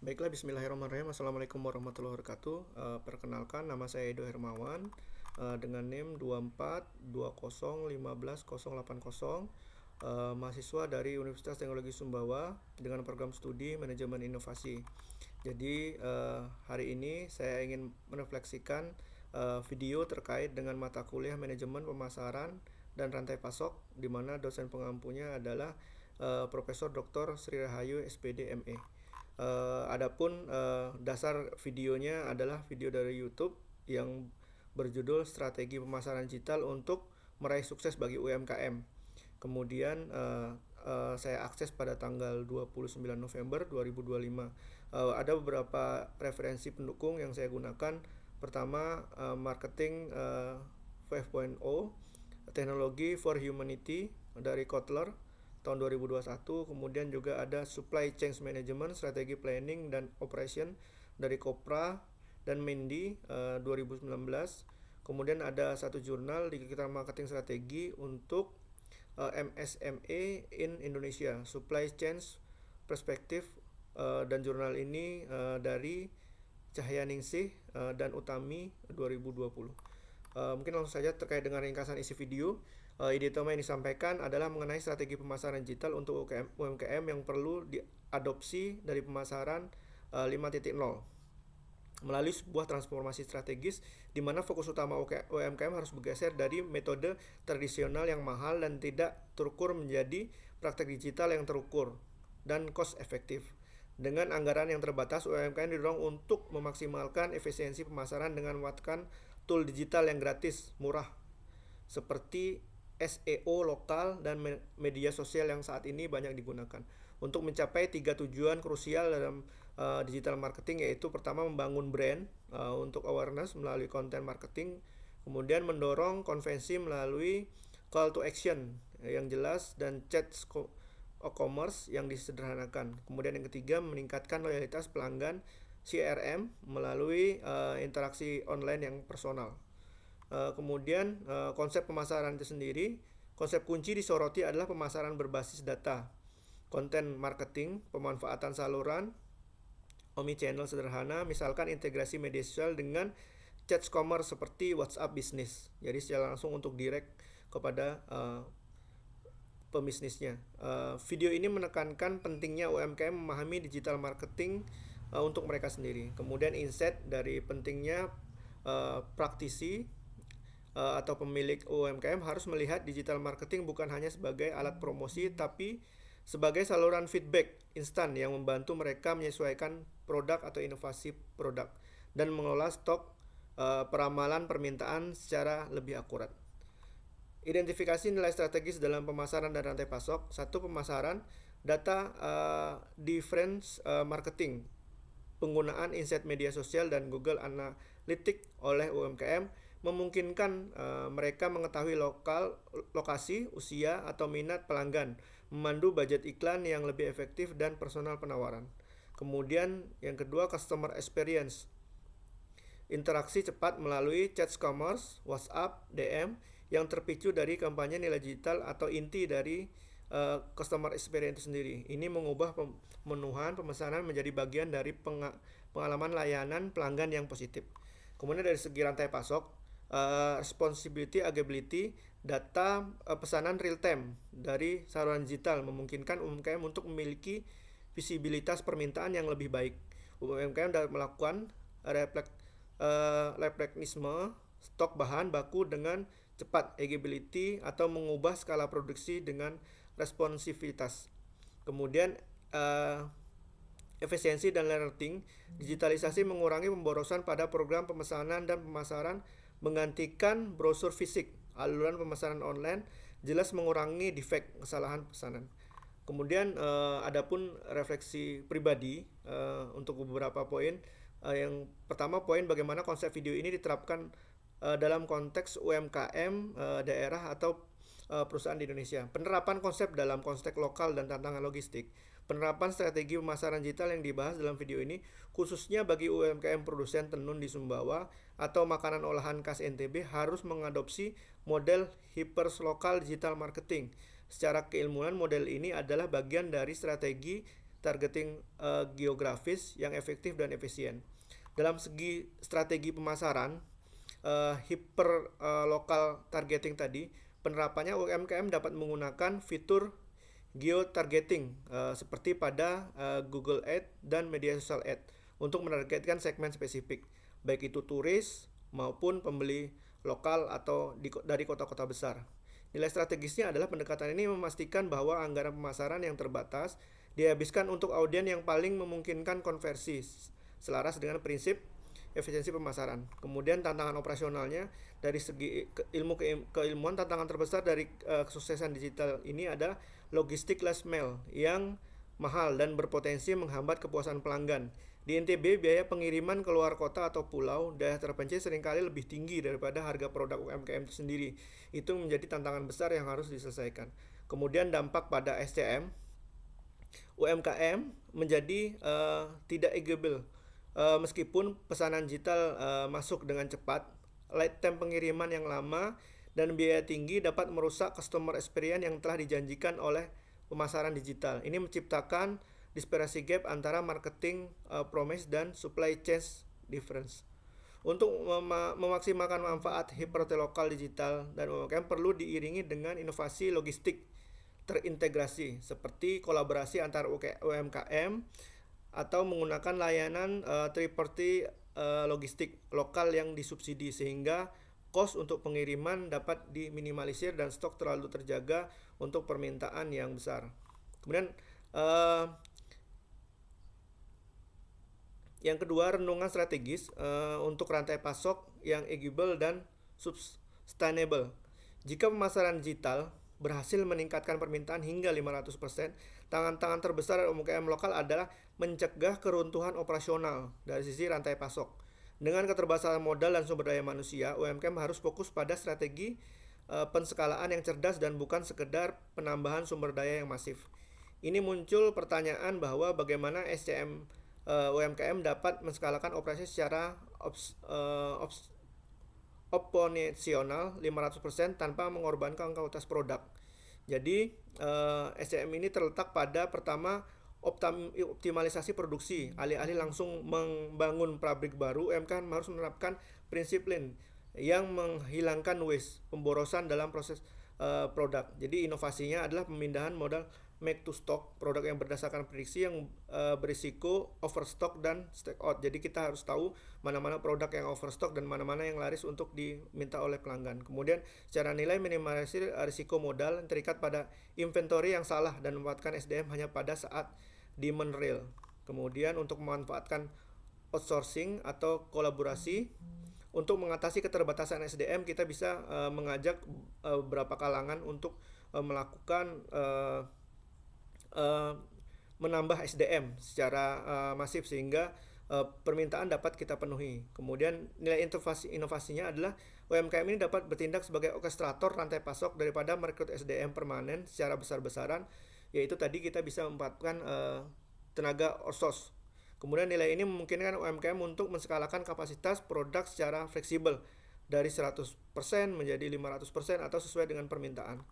Baiklah, bismillahirrahmanirrahim. Assalamualaikum warahmatullahi wabarakatuh. Perkenalkan, nama saya Edo Hermawan dengan NIM 2420151080, mahasiswa dari Universitas Teknologi Sumbawa dengan program studi Manajemen Inovasi. Jadi hari ini saya ingin merefleksikan video terkait dengan mata kuliah Manajemen Pemasaran dan Rantai Pasok, di mana dosen pengampunya adalah Profesor Dr. Sri Rahayu SPD ME. Adapun dasar videonya adalah video dari YouTube yang berjudul Strategi Pemasaran Digital untuk Meraih Sukses bagi UMKM. Kemudian saya akses pada tanggal 29 November 2025. Ada beberapa referensi pendukung yang saya gunakan. Pertama, Marketing 5.0, Teknologi for Humanity dari Kotler tahun 2021. Kemudian juga ada Supply Chain Management, Strategi Planning dan Operation dari Kopra dan Mendy 2019. Kemudian ada satu jurnal Digital Marketing Strategi untuk MSME in Indonesia, Supply Chain Perspective, dan jurnal ini dari Cahyaningsih dan Utami 2020. Mungkin langsung saja terkait dengan ringkasan isi video. Ide utama yang disampaikan adalah mengenai strategi pemasaran digital untuk UMKM yang perlu diadopsi dari pemasaran 5.0 melalui sebuah transformasi strategis di mana fokus utama UMKM harus bergeser dari metode tradisional yang mahal dan tidak terukur menjadi praktek digital yang terukur dan cost efektif. Dengan anggaran yang terbatas, UMKM didorong untuk memaksimalkan efisiensi pemasaran dengan memanfaatkan tool digital yang gratis, murah, seperti SEO lokal dan media sosial yang saat ini banyak digunakan untuk mencapai 3 tujuan krusial dalam digital marketing, yaitu pertama membangun brand untuk awareness melalui konten marketing, kemudian mendorong konvensi melalui call to action yang jelas dan chat commerce yang disederhanakan. Kemudian yang ketiga, meningkatkan loyalitas pelanggan CRM melalui interaksi online yang personal. Kemudian konsep pemasaran itu sendiri, konsep kunci disoroti adalah pemasaran berbasis data, konten marketing, pemanfaatan saluran omnichannel sederhana, misalkan integrasi media sosial dengan chat commerce seperti WhatsApp Business, jadi secara langsung untuk direct kepada pembisnisnya. Video ini menekankan pentingnya UMKM memahami digital marketing untuk mereka sendiri. Kemudian insight dari pentingnya praktisi atau pemilik UMKM harus melihat digital marketing bukan hanya sebagai alat promosi, tapi sebagai saluran feedback instan yang membantu mereka menyesuaikan produk atau inovasi produk dan mengelola stok peramalan permintaan secara lebih akurat. Identifikasi nilai strategis dalam pemasaran dan rantai pasok. 1. Pemasaran, data difference marketing, penggunaan insight media sosial dan Google Analytics oleh UMKM memungkinkan mereka mengetahui lokasi, usia, atau minat pelanggan, memandu budget iklan yang lebih efektif dan personal penawaran. Kemudian yang kedua, customer experience, interaksi cepat melalui chat commerce, WhatsApp, DM yang terpicu dari kampanye nilai digital atau inti dari customer experience sendiri. Ini mengubah pemenuhan pemesanan menjadi bagian dari pengalaman layanan pelanggan yang positif. Kemudian dari segi rantai pasok, responsibility, agility, data pesanan real time dari saluran digital memungkinkan UMKM untuk memiliki visibilitas permintaan yang lebih baik. UMKM dapat melakukan replenisme stok bahan baku dengan cepat, agility, atau mengubah skala produksi dengan responsivitas. Kemudian efisiensi dan learning, digitalisasi mengurangi pemborosan pada program pemesanan dan pemasaran, menggantikan brosur fisik, aluran pemesanan online, jelas mengurangi defect kesalahan pesanan. Kemudian adapun refleksi pribadi untuk beberapa poin. Yang pertama, poin bagaimana konsep video ini diterapkan dalam konteks UMKM daerah atau perusahaan di Indonesia. Penerapan konsep dalam konteks lokal dan tantangan logistik. Penerapan strategi pemasaran digital yang dibahas dalam video ini khususnya bagi UMKM produsen tenun di Sumbawa atau makanan olahan khas NTB harus mengadopsi model hyperlocal digital marketing. Secara keilmuan, model ini adalah bagian dari strategi targeting geografis yang efektif dan efisien. Dalam segi strategi pemasaran, hyper local targeting tadi, penerapannya UMKM dapat menggunakan fitur geo-targeting seperti pada Google Ads dan media sosial Ads untuk menargetkan segmen spesifik, baik itu turis maupun pembeli lokal atau dari kota-kota besar. Nilai strategisnya adalah pendekatan ini memastikan bahwa anggaran pemasaran yang terbatas dihabiskan untuk audiens yang paling memungkinkan konversi, selaras dengan prinsip efisiensi pemasaran. Kemudian tantangan operasionalnya dari segi keilmuan, tantangan terbesar dari kesuksesan digital ini ada logistik last mile yang mahal dan berpotensi menghambat kepuasan pelanggan. Di NTB, biaya pengiriman ke luar kota atau pulau daerah terpencil seringkali lebih tinggi daripada harga produk UMKM itu sendiri. Itu menjadi tantangan besar yang harus diselesaikan. Kemudian dampak pada SCM, UMKM menjadi tidak agile. Meskipun pesanan digital masuk dengan cepat, lead time pengiriman yang lama dan biaya tinggi dapat merusak customer experience yang telah dijanjikan oleh pemasaran digital. Ini menciptakan disparity gap antara marketing promise dan supply chain difference. Untuk memaksimalkan manfaat hyperlocal digital dan UMKM perlu diiringi dengan inovasi logistik terintegrasi seperti kolaborasi antar UMKM atau menggunakan layanan third party logistik lokal yang disubsidi sehingga cost untuk pengiriman dapat diminimalisir dan stok terlalu terjaga untuk permintaan yang besar. Kemudian yang kedua, renungan strategis untuk rantai pasok yang agile dan sustainable. Jika pemasaran digital berhasil meningkatkan permintaan hingga 500%, tantangan terbesar UMKM lokal adalah mencegah keruntuhan operasional dari sisi rantai pasok. Dengan keterbatasan modal dan sumber daya manusia, UMKM harus fokus pada strategi penskalaan yang cerdas dan bukan sekedar penambahan sumber daya yang masif. Ini muncul pertanyaan bahwa bagaimana SCM UMKM dapat menskalakan operasi secara operasional 500% tanpa mengorbankan kualitas produk. Jadi SCM ini terletak pada pertama optimalisasi produksi. Alih-alih langsung membangun pabrik baru, UMKM harus menerapkan prinsip lean yang menghilangkan waste, pemborosan dalam proses produk. Jadi inovasinya adalah pemindahan modal make to stock, produk yang berdasarkan prediksi yang berisiko overstock dan stock out. Jadi kita harus tahu mana-mana produk yang overstock dan mana-mana yang laris untuk diminta oleh pelanggan. Kemudian secara nilai minimalisir risiko modal yang terikat pada inventory yang salah dan memanfaatkan SDM hanya pada saat demand real. Kemudian untuk memanfaatkan outsourcing atau kolaborasi. Untuk mengatasi keterbatasan SDM, kita bisa mengajak beberapa kalangan untuk melakukan menambah SDM secara masif sehingga permintaan dapat kita penuhi. Kemudian nilai inovasinya adalah UMKM ini dapat bertindak sebagai orkestrator rantai pasok daripada merekrut SDM permanen secara besar-besaran, yaitu tadi kita bisa memanfaatkan tenaga outsource. Kemudian nilai ini memungkinkan UMKM untuk menskalakan kapasitas produk secara fleksibel dari 100% menjadi 500% atau sesuai dengan permintaan.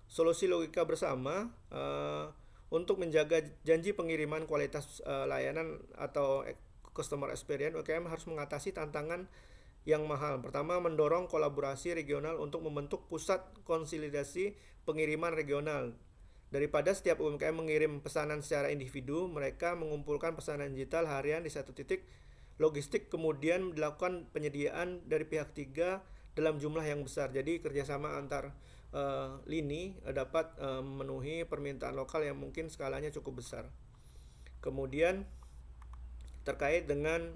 Solusi logika bersama untuk menjaga janji pengiriman kualitas layanan atau customer experience, UMKM harus mengatasi tantangan yang mahal. Pertama, mendorong kolaborasi regional untuk membentuk pusat konsolidasi pengiriman regional. Daripada setiap UMKM mengirim pesanan secara individu, mereka mengumpulkan pesanan digital harian di satu titik logistik, kemudian dilakukan penyediaan dari pihak ketiga dalam jumlah yang besar. Jadi kerjasama antar lini dapat memenuhi permintaan lokal yang mungkin skalanya cukup besar. Kemudian terkait dengan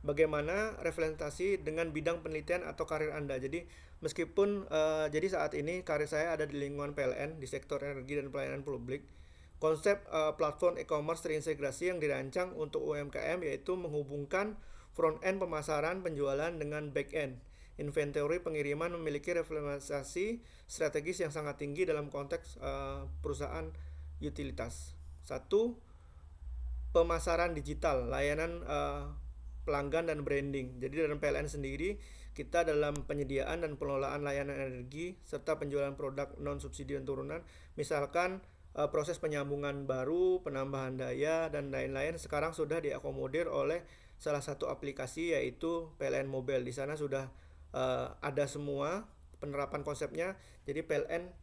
bagaimana representasi dengan bidang penelitian atau karir Anda. Jadi meskipun jadi saat ini karir saya ada di lingkungan PLN di sektor energi dan pelayanan publik, konsep platform e-commerce terintegrasi yang dirancang untuk UMKM yaitu menghubungkan front end pemasaran penjualan dengan back end inventory pengiriman memiliki representasi strategis yang sangat tinggi dalam konteks perusahaan utilitas. Satu, pemasaran digital, layanan pelanggan dan branding. Jadi dalam PLN sendiri kita dalam penyediaan dan pengelolaan layanan energi serta penjualan produk non-subsidi dan turunan. Misalkan proses penyambungan baru, penambahan daya, dan lain-lain sekarang sudah diakomodir oleh salah satu aplikasi yaitu PLN Mobile. Di sana sudah ada semua penerapan konsepnya. Jadi PLN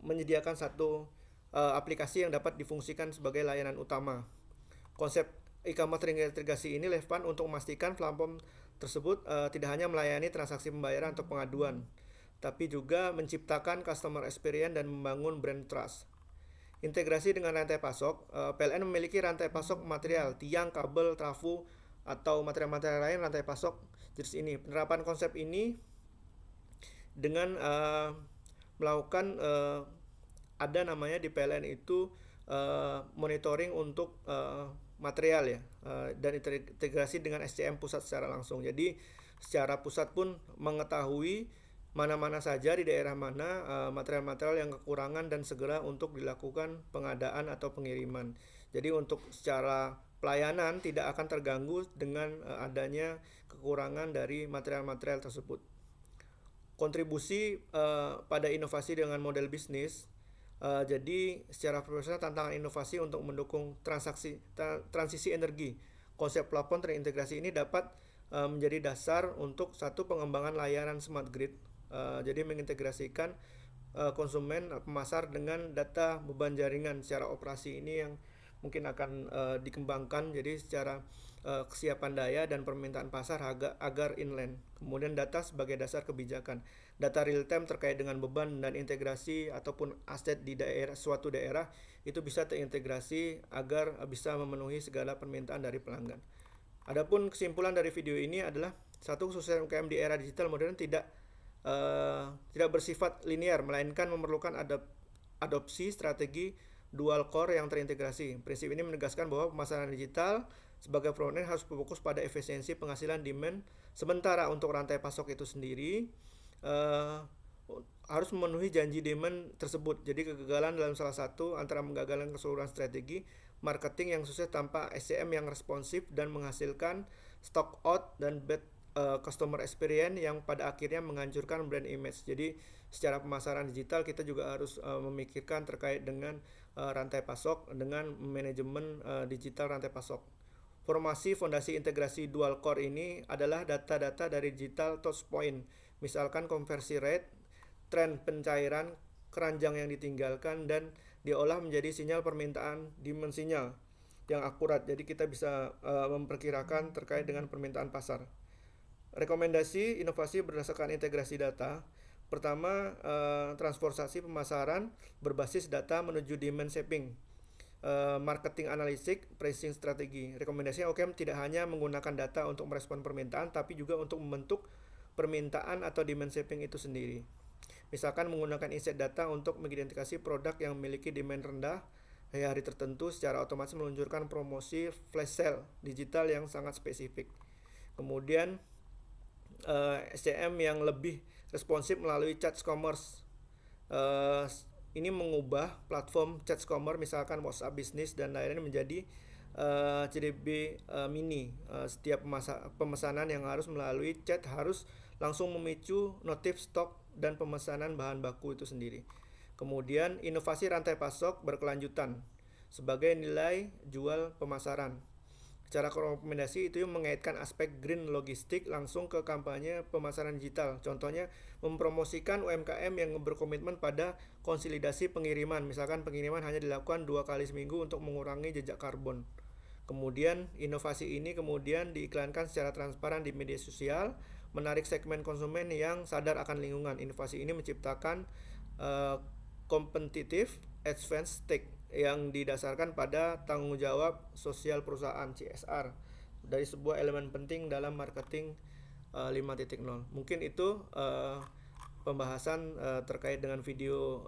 menyediakan satu aplikasi yang dapat difungsikan sebagai layanan utama. Konsep e-commerce terintegrasi ini relevan untuk memastikan platform tersebut tidak hanya melayani transaksi pembayaran atau pengaduan, tapi juga menciptakan customer experience dan membangun brand trust. Integrasi dengan rantai pasok, PLN memiliki rantai pasok material, tiang, kabel, trafo, atau material-material lain rantai pasok jenis ini. Penerapan konsep ini dengan melakukan ada namanya di PLN itu monitoring untuk material ya, dan integrasi dengan SCM pusat secara langsung. Jadi secara pusat pun mengetahui mana-mana saja di daerah mana material-material yang kekurangan dan segera untuk dilakukan pengadaan atau pengiriman. Jadi untuk secara pelayanan tidak akan terganggu dengan adanya kekurangan dari material-material tersebut. Kontribusi pada inovasi dengan model bisnis. Jadi secara profesional tantangan inovasi untuk mendukung transisi energi. Konsep platform terintegrasi ini dapat menjadi dasar untuk satu pengembangan layanan smart grid. Jadi mengintegrasikan konsumen pemasar dengan data beban jaringan secara operasi ini yang mungkin akan dikembangkan. Jadi secara kesiapan daya dan permintaan pasar agar inland. Kemudian data sebagai dasar kebijakan. Data real time terkait dengan beban dan integrasi ataupun aset di suatu daerah itu bisa terintegrasi agar bisa memenuhi segala permintaan dari pelanggan. Adapun kesimpulan dari video ini adalah satu, sukses UMKM di era digital modern tidak bersifat linear, melainkan memerlukan adopsi strategi dual core yang terintegrasi. Prinsip ini menegaskan bahwa pemasaran digital sebagai frontend harus berfokus pada efisiensi penghasilan demand, sementara untuk rantai pasok itu sendiri harus memenuhi janji demand tersebut. Jadi kegagalan dalam salah satu antara menggagalkan keseluruhan strategi marketing yang sukses tanpa SCM yang responsif dan menghasilkan stock out dan bad customer experience yang pada akhirnya menghancurkan brand image. Jadi secara pemasaran digital kita juga harus memikirkan terkait dengan rantai pasok dengan manajemen digital rantai pasok. Formasi fondasi integrasi dual core ini adalah data-data dari digital touchpoint, misalkan conversion rate, tren pencairan, keranjang yang ditinggalkan, dan diolah menjadi sinyal permintaan demand sinyal yang akurat. Jadi kita bisa memperkirakan terkait dengan permintaan pasar. Rekomendasi inovasi berdasarkan integrasi data. Pertama, transformasi pemasaran berbasis data menuju demand shaping. Marketing analitik, pricing strategi. Rekomendasinya UMKM tidak hanya menggunakan data untuk merespon permintaan, tapi juga untuk membentuk permintaan atau demand shaping itu sendiri. Misalkan menggunakan insight data untuk mengidentifikasi produk yang memiliki demand rendah di hari tertentu secara otomatis meluncurkan promosi flash sale digital yang sangat spesifik. Kemudian SCM yang lebih responsif melalui chat commerce. Ini mengubah platform chat commerce misalkan WhatsApp Business dan lain-lain menjadi CDB mini. Setiap pemesanan yang harus melalui chat harus langsung memicu notif stok dan pemesanan bahan baku itu sendiri. Kemudian inovasi rantai pasok berkelanjutan sebagai nilai jual pemasaran. Cara rekomendasi itu mengaitkan aspek green logistik langsung ke kampanye pemasaran digital. Contohnya mempromosikan UMKM yang berkomitmen pada konsolidasi pengiriman. Misalkan pengiriman hanya dilakukan 2 kali seminggu untuk mengurangi jejak karbon. Kemudian inovasi ini kemudian diiklankan secara transparan di media sosial, menarik segmen konsumen yang sadar akan lingkungan. Inovasi ini menciptakan competitive advantage yang didasarkan pada tanggung jawab sosial perusahaan CSR dari sebuah elemen penting dalam marketing 5.0. Mungkin itu pembahasan terkait dengan video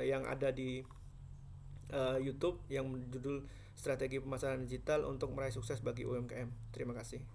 yang ada di YouTube yang berjudul Strategi Pemasaran Digital untuk Meraih Sukses bagi UMKM. Terima kasih.